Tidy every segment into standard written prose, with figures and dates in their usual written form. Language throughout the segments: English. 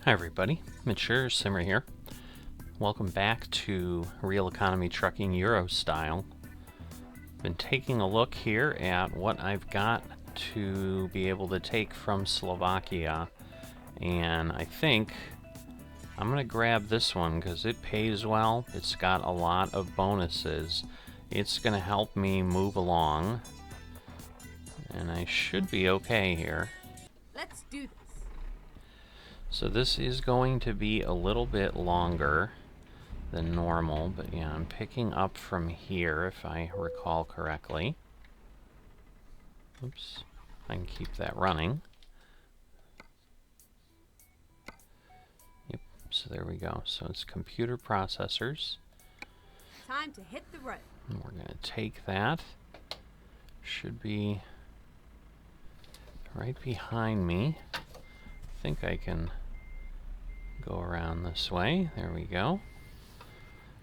Hi everybody, Mature Simmer here. Welcome back to Real Economy Trucking Euro Style. Been taking a look here at what I've got to be able to take from Slovakia, and I think I'm gonna grab this one because it pays well. It's got a lot of bonuses. It's gonna help me move along, and I should be okay here. Let's do this. So this is going to be a little bit longer than normal, but yeah, I'm picking up from here if I recall correctly. Oops, I can keep that running. Yep, so there we go. So it's computer processors. Time to hit the road. And we're gonna take that. Should be right behind me. I think I can go around this way. There we go.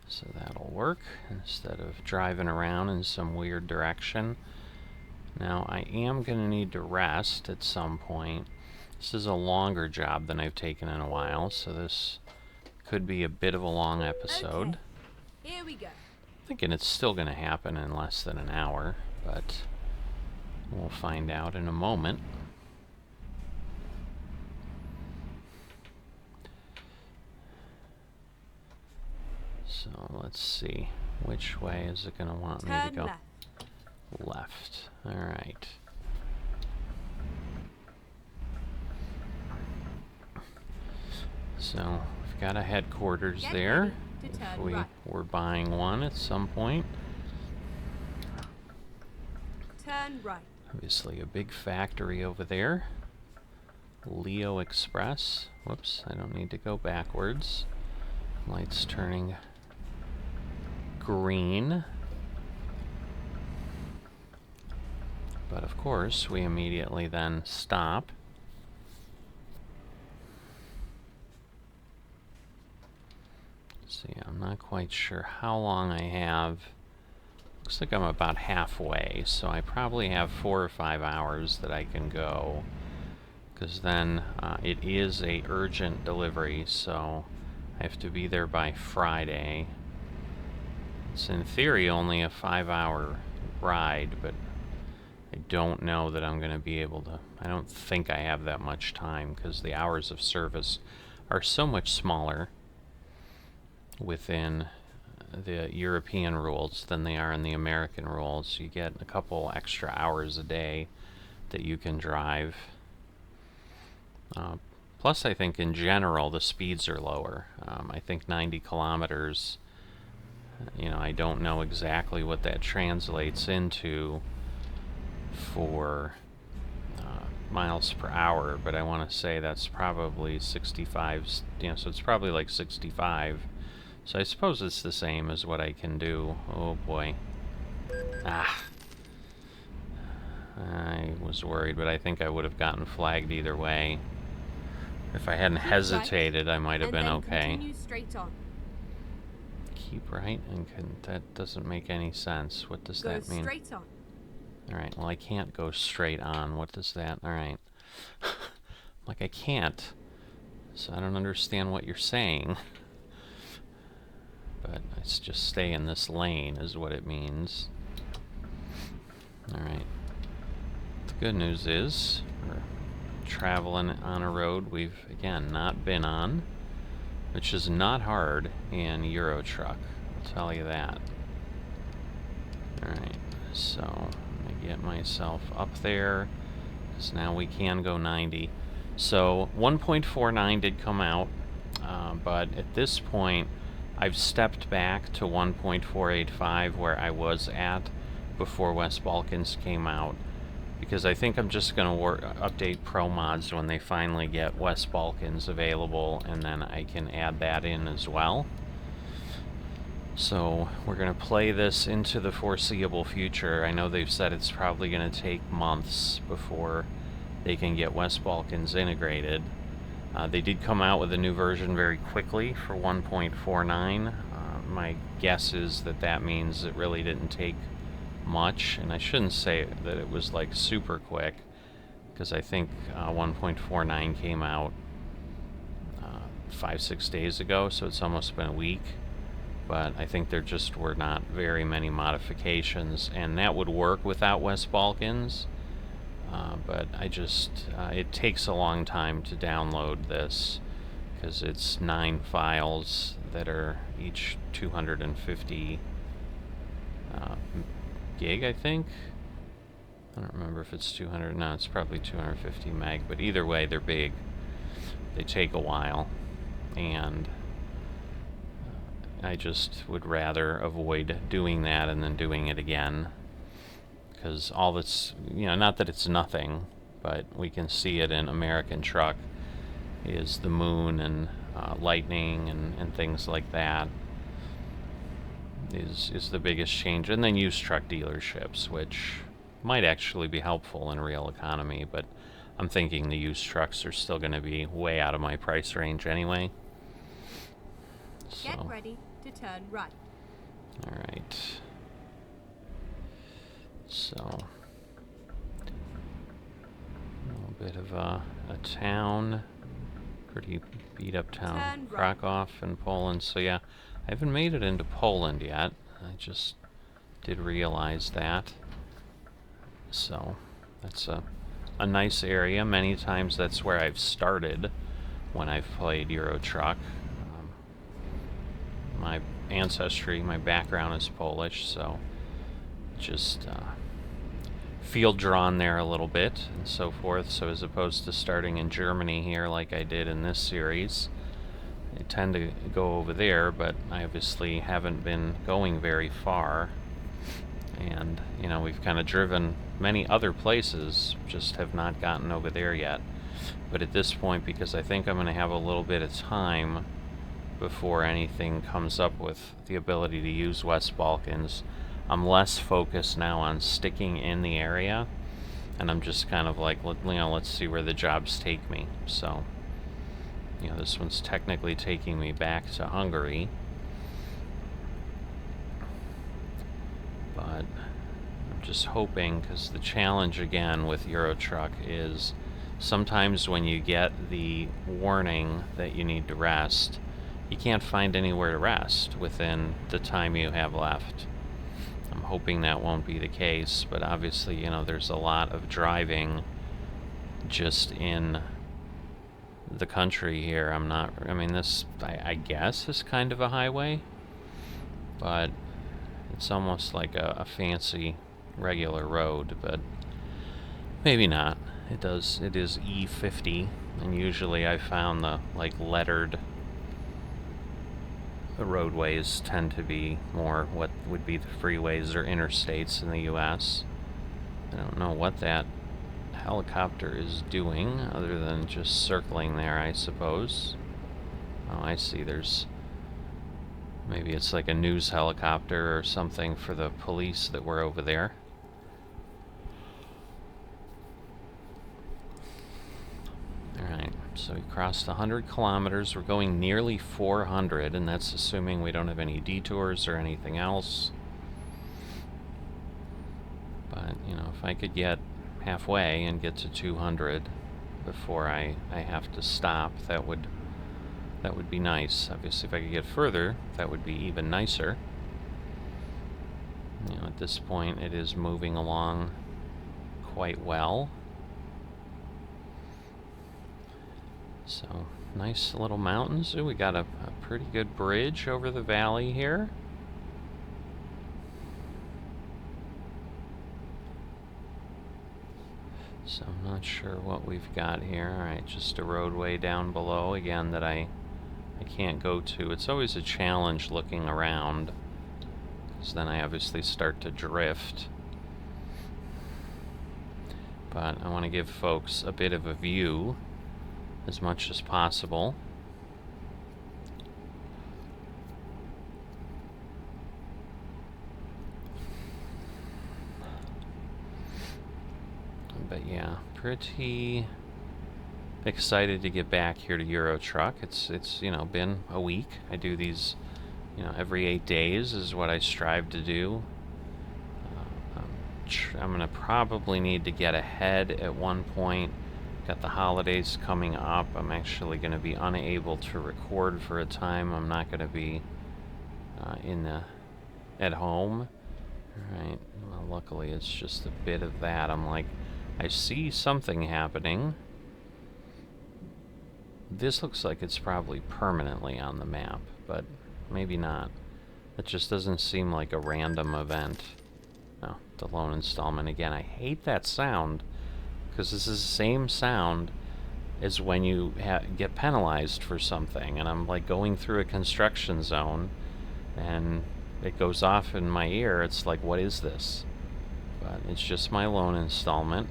So that'll work instead of driving around in some weird direction. Now I am going to need to rest at some point. This is a longer job than I've taken in a while, so this could be a bit of a long episode. Okay, here we go. Thinking it's still going to happen in less than an hour, but we'll find out in a moment. So let's see, which way is it going to want me to go? Left. All right. So we've got a headquarters there. If we were buying one at some point. Turn right. Obviously a big factory over there. Leo Express. Whoops, I don't need to go backwards. Lights turning green. But of course, we immediately then stop. See, I'm not quite sure how long I have. Looks like I'm about halfway, so I probably have 4 or 5 hours that I can go. Because then it is a urgent delivery, so I have to be there by Friday. It's in theory only a 5-hour ride, but I don't know that I'm going to be able to. I don't think I have that much time because the hours of service are so much smaller within the European rules than they are in the American rules. You get a couple extra hours a day that you can drive. Plus, I think in general the speeds are lower. I think 90 kilometers, you know, I don't know exactly what that translates into for miles per hour, but I want to say that's probably 65, you know, so it's probably like 65. So I suppose it's the same as what I can do. Oh boy. Ah. I was worried, but I think I would have gotten flagged either way. If I hadn't hesitated, I might have been okay. Continue straight on. Keep right, and that doesn't make any sense. What does that mean? Go straight on. Alright, well I can't go straight on. What does that... Alright. Like I can't. So I don't understand what you're saying. But it's just stay in this lane is what it means. Alright. The good news is we're traveling on a road we've, again, not been on, which is not hard in Euro Truck, I'll tell you that. Alright, so I'm going to get myself up there, because now we can go 90. So 1.49 did come out, but at this point I've stepped back to 1.485 where I was at before West Balkans came out, because I think I'm just going to update Pro Mods when they finally get West Balkans available, and then I can add that in as well. So we're going to play this into the foreseeable future. I know they've said it's probably going to take months before they can get West Balkans integrated. They did come out with a new version very quickly for 1.49. My guess is that that means it really didn't take much, and I shouldn't say that it was like super quick, because I think 1.49 came out 5-6 days ago, so it's almost been a week. But I think there just were not very many modifications, and that would work without West Balkans. But it takes a long time to download this, because it's 9 files that are each 250 gig, I think. I don't remember if it's 200. No, it's probably 250 meg, but either way, they're big. They take a while, and I just would rather avoid doing that and then doing it again, because all that's, not that it's nothing, but we can see it in American Truck, is the moon and lightning and things like that is the biggest change. And then used truck dealerships, which might actually be helpful in real economy, but I'm thinking the used trucks are still going to be way out of my price range anyway. Get ready to turn right. Alright. So, a little bit of a town. Pretty beat up town. Krakow in Poland. So yeah, I haven't made it into Poland yet. I just did realize that. So, that's a nice area. Many times that's where I've started when I've played Euro Truck. My ancestry, my background is Polish, so just feel drawn there a little bit and so forth. So as opposed to starting in Germany here like I did in this series, I tend to go over there, but I obviously haven't been going very far. And, we've kind of driven many other places, just have not gotten over there yet. But at this point, because I think I'm going to have a little bit of time before anything comes up with the ability to use West Balkans, I'm less focused now on sticking in the area, and I'm just kind of like, let's see where the jobs take me. So, this one's technically taking me back to Hungary, but I'm just hoping, because the challenge again with Euro Truck is sometimes when you get the warning that you need to rest, you can't find anywhere to rest within the time you have left. I'm hoping that won't be the case, but obviously, there's a lot of driving just in the country here. This, I guess, is kind of a highway, but it's almost like a fancy regular road, but maybe not. It is E50, and usually I found the lettered roadways tend to be more what would be the freeways or interstates in the US. I don't know what that helicopter is doing other than just circling there, I suppose. Oh, I see. Maybe it's like a news helicopter or something for the police that were over there. Alright, so we crossed 100 kilometers. We're going nearly 400, and that's assuming we don't have any detours or anything else. But, if I could get halfway and get to 200 before I have to stop, that would be nice. Obviously, if I could get further, that would be even nicer. At this point, it is moving along quite well. So, nice little mountains. Ooh, we got a pretty good bridge over the valley here. So I'm not sure what we've got here. Alright, just a roadway down below, again, that I can't go to. It's always a challenge looking around, because then I obviously start to drift. But I want to give folks a bit of a view as much as possible. But yeah, pretty excited to get back here to Euro Truck. It's been a week. I do these, every 8 days is what I strive to do. I'm gonna probably need to get ahead at one point got the holidays coming up. I'm actually going to be unable to record for a time. I'm not going to be at home. Alright, well, luckily it's just a bit of that. I'm like, I see something happening. This looks like it's probably permanently on the map, but maybe not. It just doesn't seem like a random event. Oh, the loan installment again. I hate that sound, because this is the same sound as when you get penalized for something, and I'm like going through a construction zone, and it goes off in my ear. It's like, what is this? But it's just my loan installment.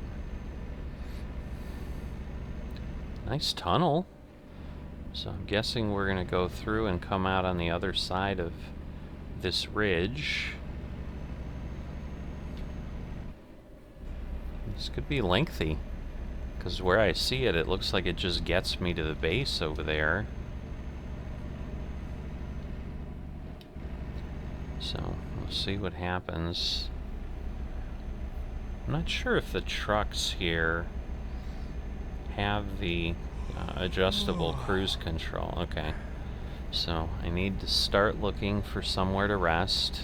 Nice tunnel. So I'm guessing we're going to go through and come out on the other side of this ridge. This could be lengthy, because where I see it, it looks like it just gets me to the base over there. So we'll see what happens. I'm not sure if the trucks here have the adjustable cruise control. Okay, so I need to start looking for somewhere to rest.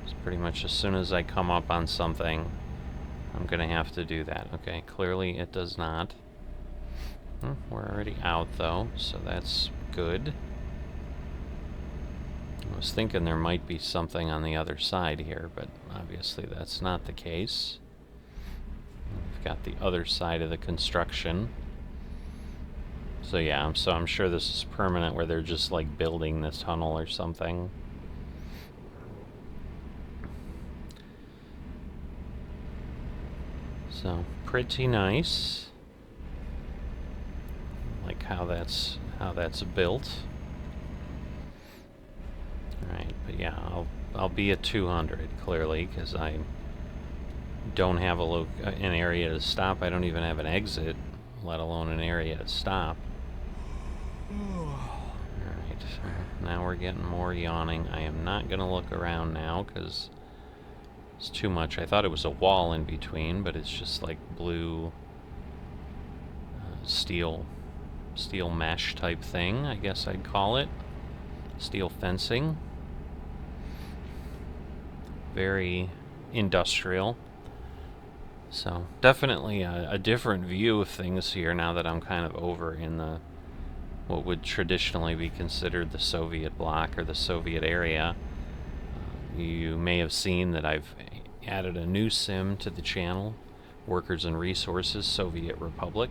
It's pretty much as soon as I come up on something, I'm gonna have to do that. Okay, clearly it does not. We're already out though, so that's good. I was thinking there might be something on the other side here, but obviously that's not the case. We've got the other side of the construction. So yeah, I'm sure this is permanent, where they're just like building this tunnel or something. So pretty nice. Like how that's built. Alright, but yeah, I'll be at 200 clearly, because I don't have an area to stop. I don't even have an exit, let alone an area to stop. Alright, now we're getting more yawning. I am not going to look around now, because it's too much. I thought it was a wall in between, but it's just like blue steel mesh type thing, I guess I'd call it. Steel fencing. Very industrial. So definitely a different view of things here now that I'm kind of over in the what would traditionally be considered the Soviet bloc or the Soviet area. You may have seen that I've added a new sim to the channel, Workers and Resources Soviet Republic,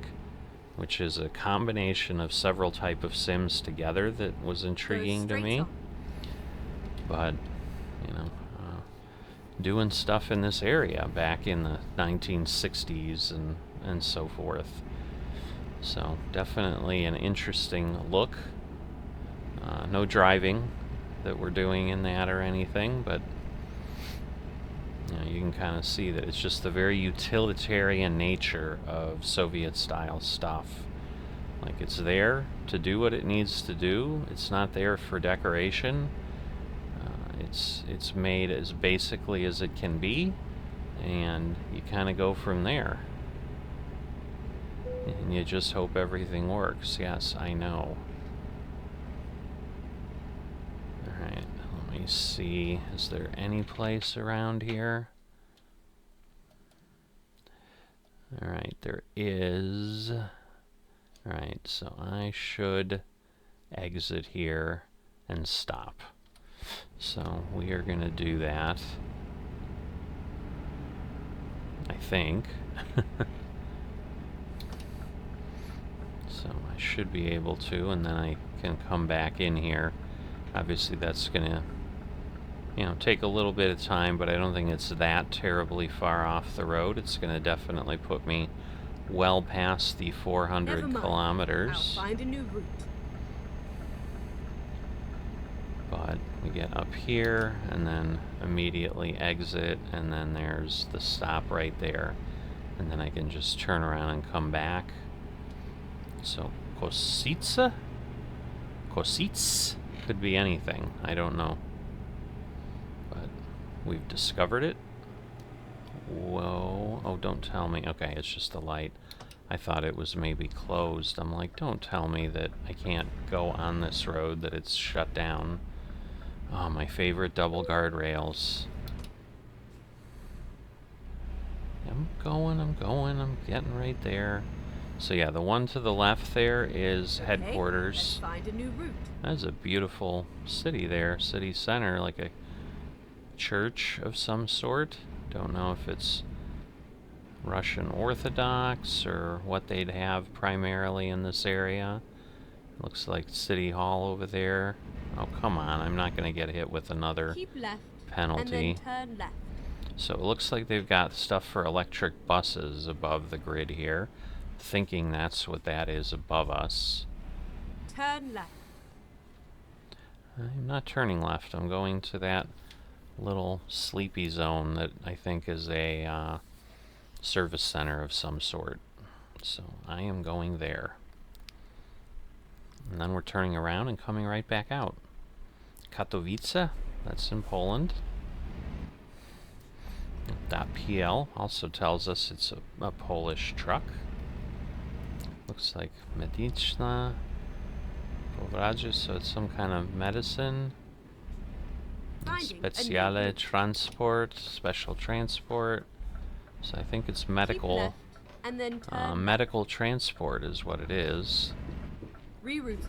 which is a combination of several type of sims together that was intriguing to me. But, you know, doing stuff in this area back in the 1960s and so forth. So definitely an interesting look. No driving that we're doing in that or anything, but you can kind of see that it's just the very utilitarian nature of Soviet-style stuff. Like, it's there to do what it needs to do. It's not there for decoration. It's made as basically as it can be, and you kind of go from there. And you just hope everything works. Yes, I know. Alright, let me see. Is there any place around here? Alright, there is. Alright, so I should exit here and stop. So we are going to do that. I think. So I should be able to, and then I can come back in here. Obviously that's going to, take a little bit of time, but I don't think it's that terribly far off the road. It's going to definitely put me well past the 400 kilometers. I'll find a new route. But we get up here and then immediately exit, and then there's the stop right there, and then I can just turn around and come back. So Kosice could be anything, I don't know, but we've discovered it. Whoa, oh, don't tell me. Okay, it's just a light. I thought it was maybe closed. I'm like, don't tell me that I can't go on this road, that it's shut down. Oh, my favorite double guardrails. I'm getting right there. So yeah, the one to the left there is Okay, headquarters. let's find a new route. That's a beautiful city there, city center, like a church of some sort. Don't know if it's Russian Orthodox or what they'd have primarily in this area. Looks like City Hall over there. Oh, come on, I'm not going to get hit with another Keep left, penalty. and then turn left. So it looks like they've got stuff for electric buses above the grid here. Thinking that's what that is above us. Turn left. I'm not turning left. I'm going to that little sleepy zone that I think is a service center of some sort. So I am going there. And then we're turning around and coming right back out. Katowice, that's in Poland. .pl also tells us it's a Polish truck. Looks like Medyczna Powradzie, so it's some kind of medicine. Speciale transport, special transport. So I think it's medical. Keep left, and then turn Medical transport is what it is. reroute.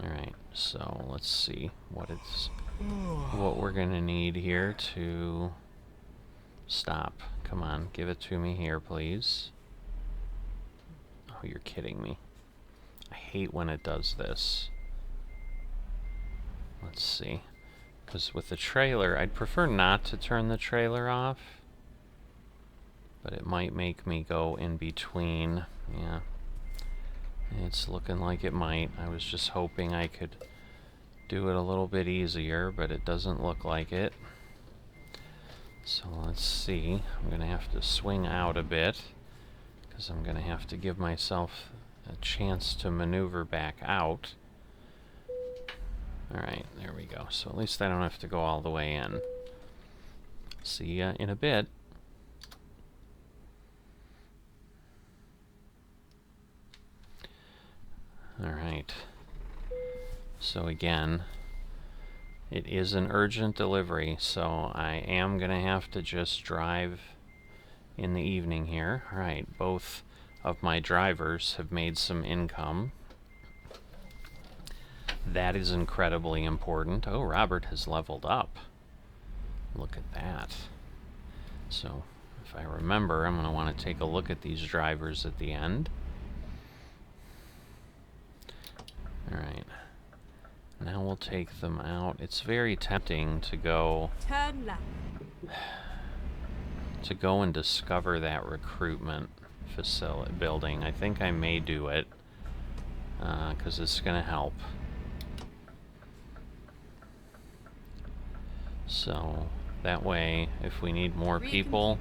Alright, so let's see what we're gonna need here to stop. Come on, give it to me here, please. Oh, you're kidding me. I hate when it does this. Let's see. Because with the trailer, I'd prefer not to turn the trailer off. But it might make me go in between. Yeah. It's looking like it might. I was just hoping I could do it a little bit easier, but it doesn't look like it. So let's see. I'm going to have to swing out a bit, because I'm going to have to give myself a chance to maneuver back out. Alright, there we go. So at least I don't have to go all the way in. See ya in a bit. Alright. So again, it is an urgent delivery, so I am going to have to just drive in the evening here. Alright, both of my drivers have made some income. That is incredibly important. Oh, Robert has leveled up. Look at that. So, if I remember, I'm going to want to take a look at these drivers at the end. Alright. Now we'll take them out. It's very tempting to go... Turn left. to go and discover that recruitment facility building. I think I may do it, because it's going to help. So that way, if we need more people,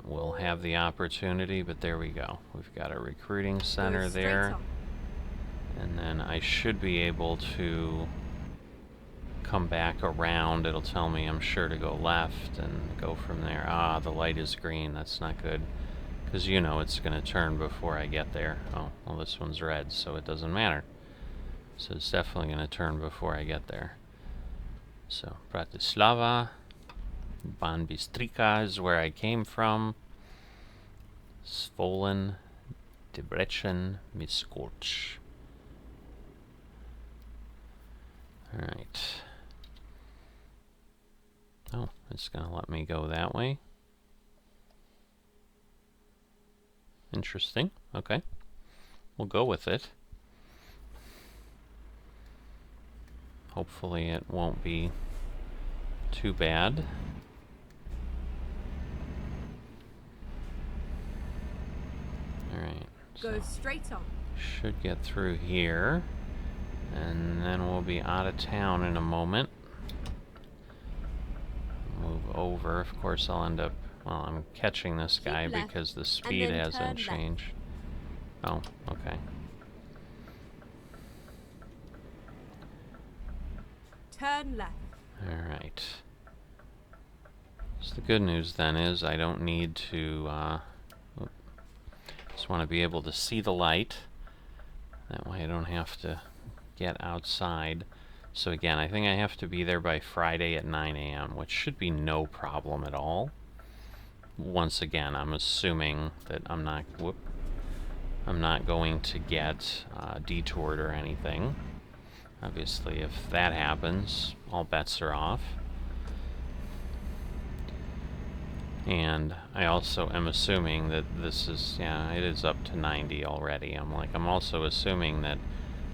we'll have the opportunity. But there we go. We've got a recruiting center there. And then I should be able to come back around. It'll tell me, I'm sure, to go left and go from there. Ah, the light is green. That's not good. Because you know it's going to turn before I get there. Oh, well, this one's red, so it doesn't matter. So it's definitely going to turn before I get there. So, Bratislava, Ban Bystrica is where I came from. Zvolen, Debrecen, Miskolc. Alright. Oh, it's going to let me go that way. Interesting. Okay. We'll go with it. Hopefully it won't be too bad. Alright. Go straight on. Should get through here. And then we'll be out of town in a moment. Move over. Of course I'll end up... Well, I'm catching this guy because the speed hasn't changed. Oh, okay. Turn left. Alright. So the good news then is I don't need to... oops, want to be able to see the light. That way I don't have to get outside. So again, I think I have to be there by Friday at 9 a.m., which should be no problem at all. Once again, I'm assuming that I'm not going to get detoured or anything. Obviously, if that happens, all bets are off. And I also am assuming that this is, yeah, it is up to 90 already. I'm also assuming that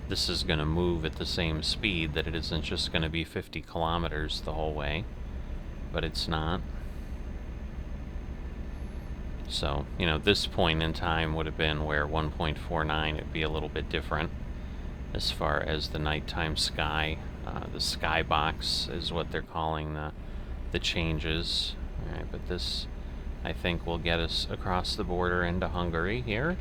this is going to move at the same speed, that it isn't just going to be 50 kilometers the whole way. But it's not. So, you know, this point in time would have been where 1.49 would be a little bit different as far as the nighttime sky. The skybox is what they're calling the changes. Alright, but this, I think, will get us across the border into Hungary here.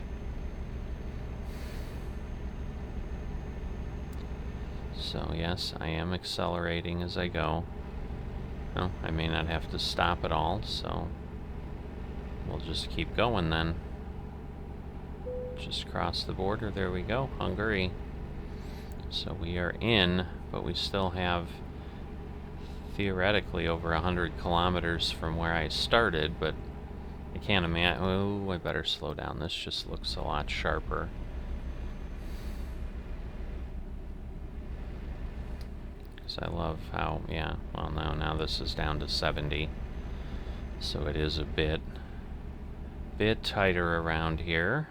So yes, I am accelerating as I go. No, I may not have to stop at all, so we'll just keep going then. Just cross the border, there we go, Hungary. So we are in, but we still have theoretically over 100 kilometers from where I started, but I can't imagine. Oh, I better slow down. This just looks a lot sharper. Because I love how, yeah, well, now this is down to 70. So it is a bit tighter around here.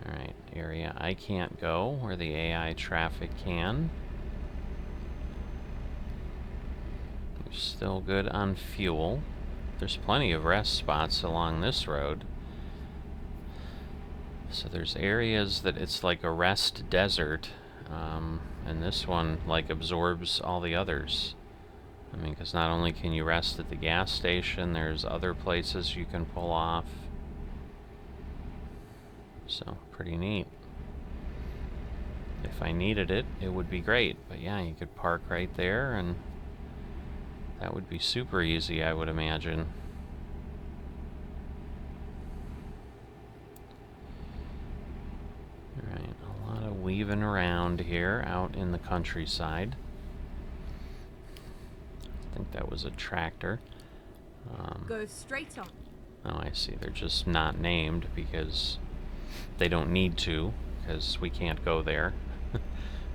Alright, area I can't go, where the AI traffic can. We're still good on fuel. There's plenty of rest spots along this road. So there's areas that it's like a rest desert, and this one like absorbs all the others. I mean, because not only can you rest at the gas station, there's other places you can pull off. So, pretty neat. If I needed it, it would be great. But yeah, you could park right there, and that would be super easy, I would imagine. Alright, a lot of weaving around here out in the countryside. I think that was a tractor. Go straight on. Oh, I see. They're just not named because they don't need to, because we can't go there.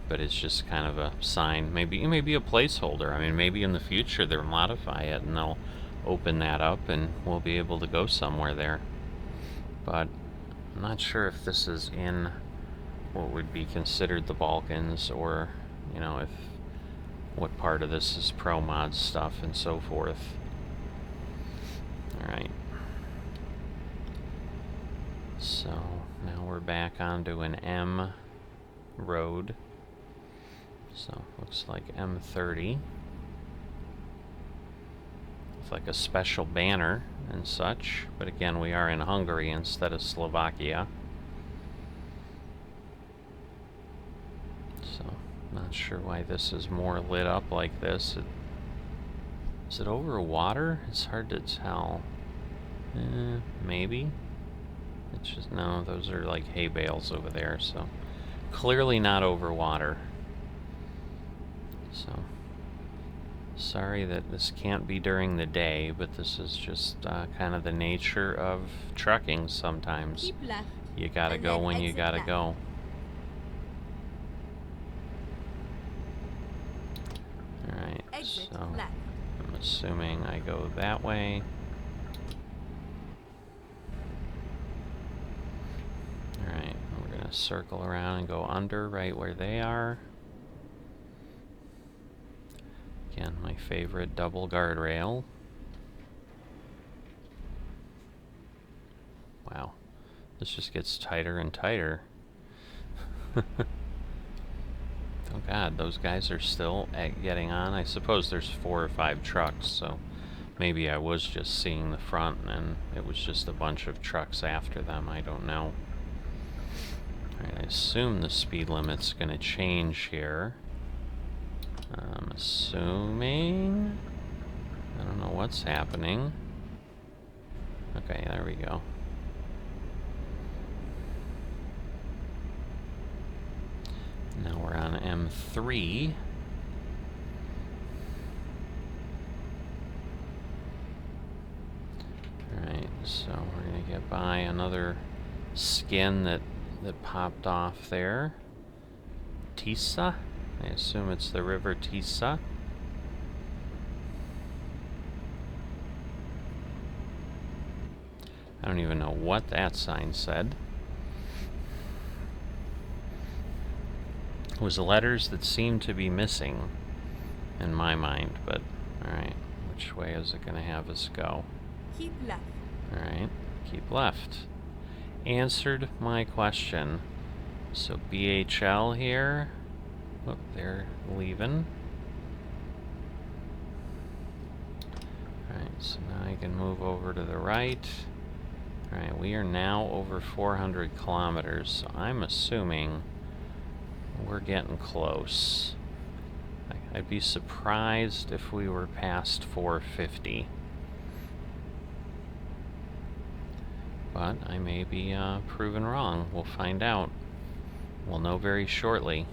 But it's just kind of a sign. Maybe a placeholder. I mean, maybe in the future they'll modify it and they'll open that up and we'll be able to go somewhere there. But I'm not sure if this is in what would be considered the Balkans, or, you know, if what part of this is pro mod stuff and so forth. Alright. So now we're back onto an M road. So looks like M30. With like a special banner and such. But again, we are in Hungary instead of Slovakia. So not sure why this is more lit up like this. Is it over water? It's hard to tell. Maybe. It's just, no, those are like hay bales over there, so clearly not over water. So sorry that this can't be during the day, but this is just kind of the nature of trucking sometimes. Keep left. You gotta go when you gotta go. Alright, so left. I'm assuming I go that way. Alright, we're gonna circle around and go under right where they are. Again, my favorite double guardrail. Wow, this just gets tighter and tighter. Oh god, those guys are still getting on. I suppose there's 4 or 5 trucks, so maybe I was just seeing the front and it was just a bunch of trucks after them. I don't know. Alright, I assume the speed limit's gonna change here. I'm assuming. I don't know what's happening. Okay, there we go. 3. Alright, so we're gonna get by another skin that popped off there. Tisa? I assume it's the river Tisa. I don't even know what that sign said. It was letters that seemed to be missing in my mind, but alright, which way is it going to have us go? Keep left. Alright, keep left. Answered my question. So BHL here. Oh, they're leaving. Alright, so now I can move over to the right. Alright, we are now over 400 kilometers, so I'm assuming we're getting close. I'd be surprised if we were past 450. But I may be proven wrong. We'll find out. We'll know very shortly.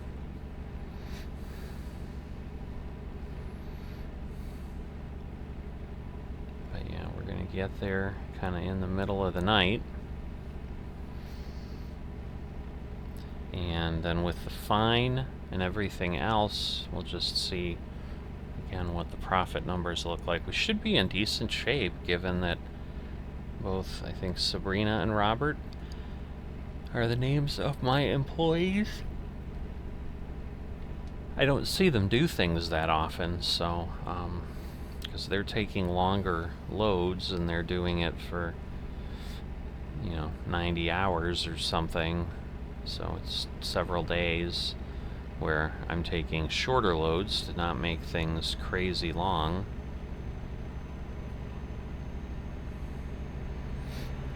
But yeah, we're gonna get there kind of in the middle of the night. And then with the fine and everything else, we'll just see again what the profit numbers look like. We should be in decent shape given that both, I think, Sabrina and Robert are the names of my employees. I don't see them do things that often, so, because they're taking longer loads and they're doing it for, 90 hours or something. So it's several days where I'm taking shorter loads to not make things crazy long.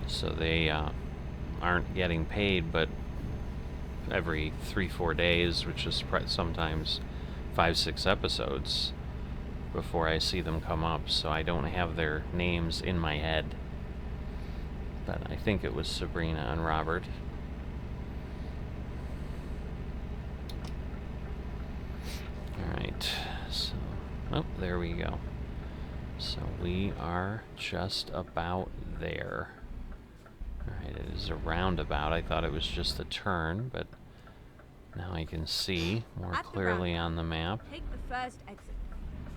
So they aren't getting paid, but every 3-4 days, which is sometimes 5-6 episodes before I see them come up, so I don't have their names in my head. But I think it was Sabrina and Robert. Alright, so, oh, there we go. So we are just about there. Alright, it is a roundabout. I thought it was just a turn, but now I can see more clearly on the map. Take the first exit.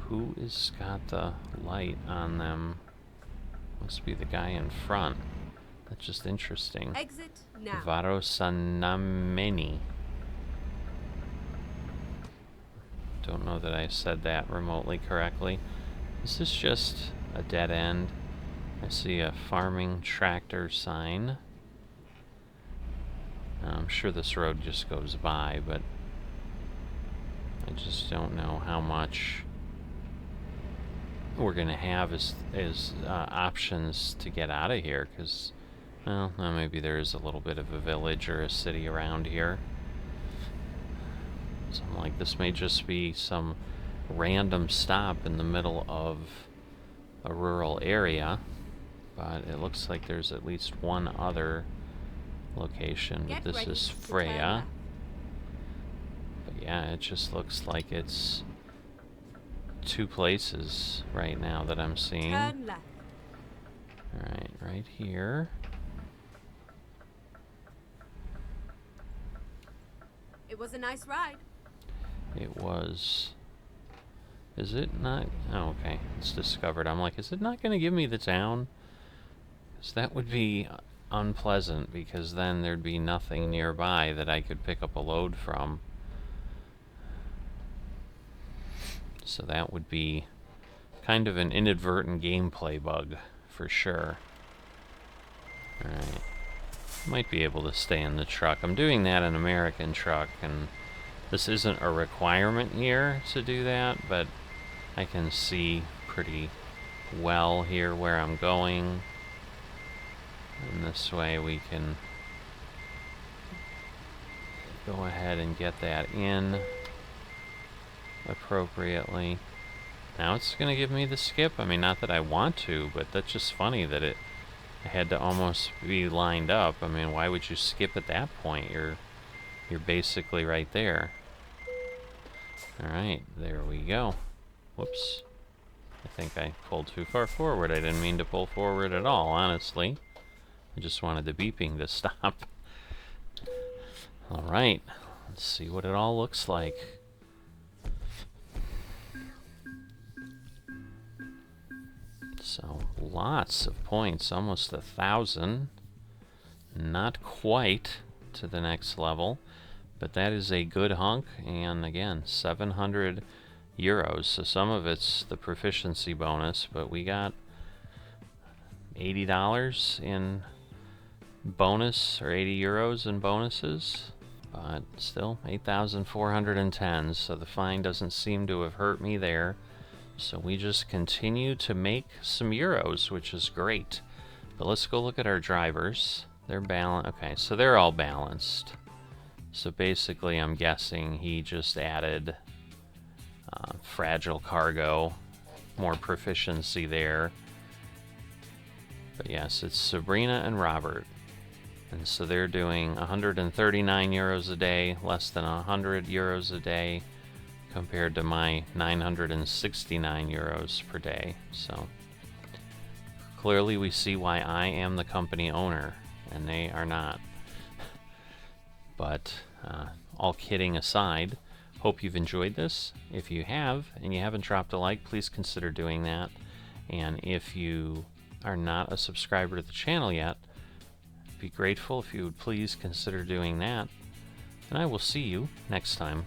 Who is got the light on them? Must be the guy in front. That's just interesting. Exit now. Varosanameni. Don't know that I said that remotely correctly. Is this just a dead end? I see a farming tractor sign. I'm sure this road just goes by, but I just don't know how much we're gonna have as options to get out of here, because, well, maybe there is a little bit of a village or a city around here. Something like this may just be some random stop in the middle of a rural area, but it looks like there's at least one other location. But this is Freya. But yeah, it just looks like it's 2 places right now that I'm seeing. Turn left. Alright, right here. It was a nice ride. It was. Is it not? Oh, okay. It's discovered. I'm like, is it not going to give me the town? Because that would be unpleasant, because then there'd be nothing nearby that I could pick up a load from. So that would be kind of an inadvertent gameplay bug, for sure. Alright. Might be able to stay in the truck. I'm doing that in American truck, and this isn't a requirement here to do that, but I can see pretty well here where I'm going. And this way we can go ahead and get that in appropriately. Now it's going to give me the skip. I mean, not that I want to, but that's just funny that I had to almost be lined up. I mean, why would you skip at that point? You're basically right there. Alright, there we go. Whoops. I think I pulled too far forward. I didn't mean to pull forward at all, honestly. I just wanted the beeping to stop. Alright, let's see what it all looks like. So, lots of points, almost 1,000. Not quite to the next level, but that is a good hunk, and again, 700 euros. So some of it's the proficiency bonus, but we got $80 in bonus, or 80 euros in bonuses, but still 8,410. So the fine doesn't seem to have hurt me there. So we just continue to make some euros, which is great. But let's go look at our drivers. They're balanced. Okay, so they're all balanced. So basically, I'm guessing he just added fragile cargo, more proficiency there. But yes, it's Sabrina and Robert. And so they're doing 139 euros a day, less than 100 euros a day, compared to my 969 euros per day. So clearly we see why I am the company owner, and they are not. But all kidding aside, hope you've enjoyed this. If you have, and you haven't dropped a like, please consider doing that. And if you are not a subscriber to the channel yet, I'd be grateful if you would please consider doing that. And I will see you next time.